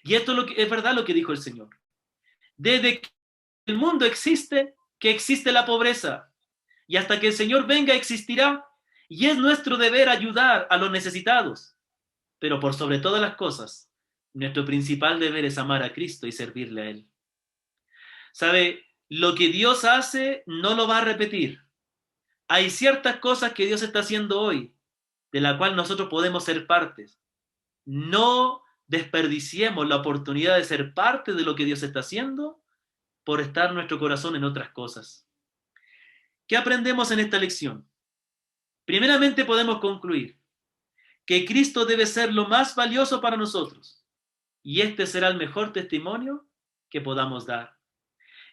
Y esto es verdad lo que dijo el Señor. Desde que el mundo existe, que existe la pobreza. Y hasta que el Señor venga existirá. Y es nuestro deber ayudar a los necesitados. Pero por sobre todas las cosas, nuestro principal deber es amar a Cristo y servirle a Él. ¿Sabe? Lo que Dios hace no lo va a repetir. Hay ciertas cosas que Dios está haciendo hoy, de la cual nosotros podemos ser partes. No desperdiciemos la oportunidad de ser parte de lo que Dios está haciendo por estar nuestro corazón en otras cosas. ¿Qué aprendemos en esta lección? Primeramente podemos concluir que Cristo debe ser lo más valioso para nosotros y este será el mejor testimonio que podamos dar.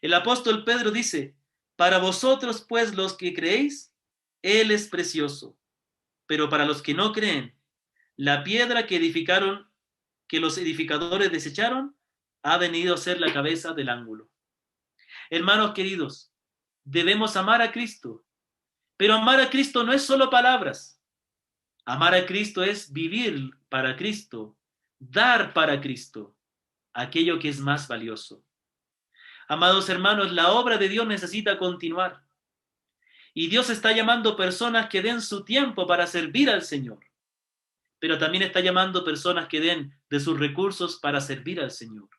El apóstol Pedro dice, para vosotros pues los que creéis, Él es precioso, pero para los que no creen, la piedra que los edificadores desecharon, ha venido a ser la cabeza del ángulo. Hermanos queridos, debemos amar a Cristo, pero amar a Cristo no es solo palabras. Amar a Cristo es vivir para Cristo, dar para Cristo aquello que es más valioso. Amados hermanos, la obra de Dios necesita continuar. Y Dios está llamando personas que den su tiempo para servir al Señor. Pero también está llamando personas que den de sus recursos para servir al Señor.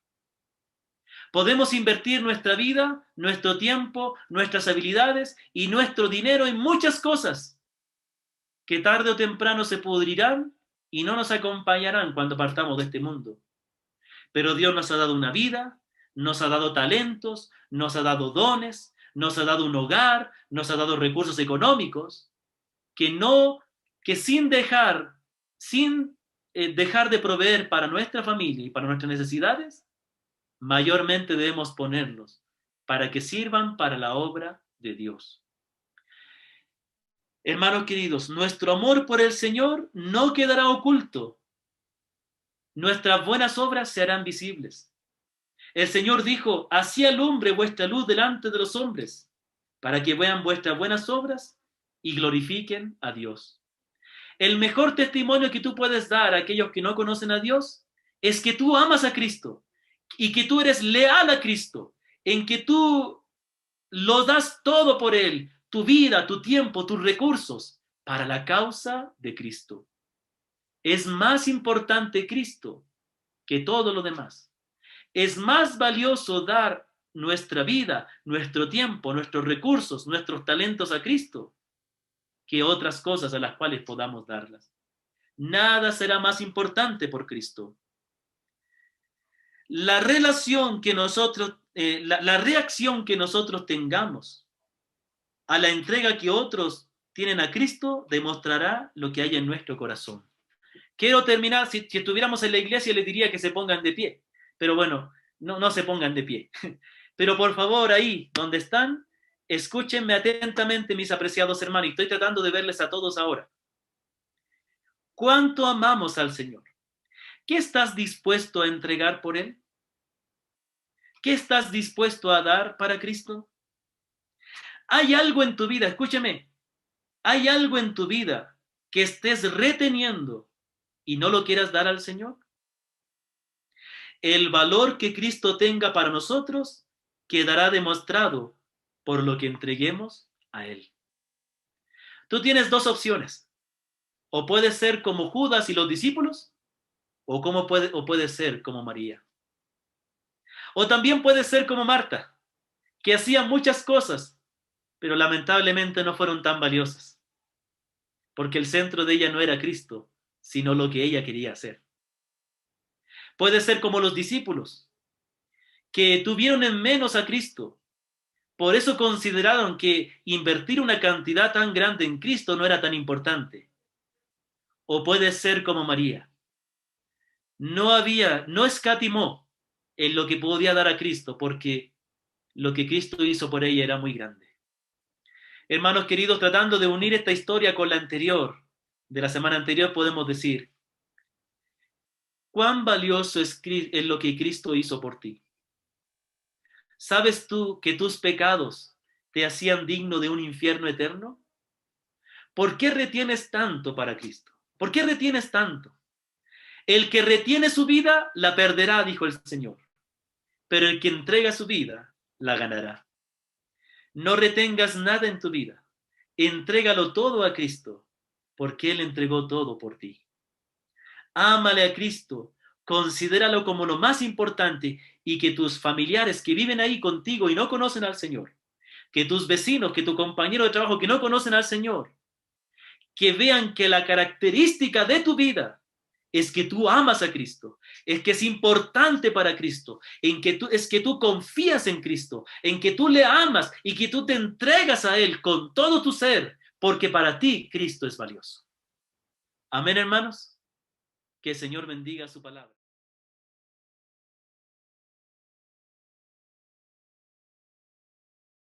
Podemos invertir nuestra vida, nuestro tiempo, nuestras habilidades y nuestro dinero en muchas cosas que tarde o temprano se pudrirán y no nos acompañarán cuando partamos de este mundo. Pero Dios nos ha dado una vida, nos ha dado talentos, nos ha dado dones, nos ha dado un hogar, nos ha dado recursos económicos que sin dejar de proveer para nuestra familia y para nuestras necesidades, mayormente debemos ponerlos para que sirvan para la obra de Dios. Hermanos queridos, nuestro amor por el Señor no quedará oculto. Nuestras buenas obras se harán visibles. El Señor dijo, así alumbre vuestra luz delante de los hombres, para que vean vuestras buenas obras y glorifiquen a Dios. El mejor testimonio que tú puedes dar a aquellos que no conocen a Dios es que tú amas a Cristo y que tú eres leal a Cristo, en que tú lo das todo por Él, tu vida, tu tiempo, tus recursos, para la causa de Cristo. Es más importante Cristo que todo lo demás. Es más valioso dar nuestra vida, nuestro tiempo, nuestros recursos, nuestros talentos a Cristo que otras cosas a las cuales podamos darlas. Nada será más importante por Cristo. La relación que nosotros, la reacción que nosotros tengamos a la entrega que otros tienen a Cristo demostrará lo que hay en nuestro corazón. Quiero terminar, si estuviéramos en la iglesia les diría que se pongan de pie, pero bueno, no se pongan de pie. Pero por favor, ahí donde están, escúchenme atentamente, mis apreciados hermanos, y estoy tratando de verles a todos ahora. ¿Cuánto amamos al Señor? ¿Qué estás dispuesto a entregar por Él? ¿Qué estás dispuesto a dar para Cristo? ¿Hay algo en tu vida, escúcheme, hay algo en tu vida que estés reteniendo y no lo quieras dar al Señor? El valor que Cristo tenga para nosotros quedará demostrado por lo que entreguemos a Él. Tú tienes dos opciones. O puedes ser como Judas y los discípulos, o puede ser como María. O también puede ser como Marta, que hacía muchas cosas, pero lamentablemente no fueron tan valiosas, porque el centro de ella no era Cristo, sino lo que ella quería hacer. Puede ser como los discípulos, que tuvieron en menos a Cristo, por eso consideraron que invertir una cantidad tan grande en Cristo no era tan importante. O puede ser como María, no escatimó en lo que podía dar a Cristo, porque lo que Cristo hizo por ella era muy grande. Hermanos queridos, tratando de unir esta historia con la anterior, de la semana anterior, podemos decir, ¿cuán valioso es lo que Cristo hizo por ti? ¿Sabes tú que tus pecados te hacían digno de un infierno eterno? ¿Por qué retienes tanto para Cristo? ¿Por qué retienes tanto? El que retiene su vida, la perderá, dijo el Señor. Pero el que entrega su vida, la ganará. No retengas nada en tu vida. Entrégalo todo a Cristo, porque Él entregó todo por ti. Ámale a Cristo, considéralo como lo más importante y que tus familiares que viven ahí contigo y no conocen al Señor, que tus vecinos, que tu compañero de trabajo que no conocen al Señor, que vean que la característica de tu vida es que tú amas a Cristo, es que es importante para Cristo, es que tú confías en Cristo, en que tú le amas y que tú te entregas a Él con todo tu ser, porque para ti Cristo es valioso. Amén, hermanos. Que el Señor bendiga su palabra.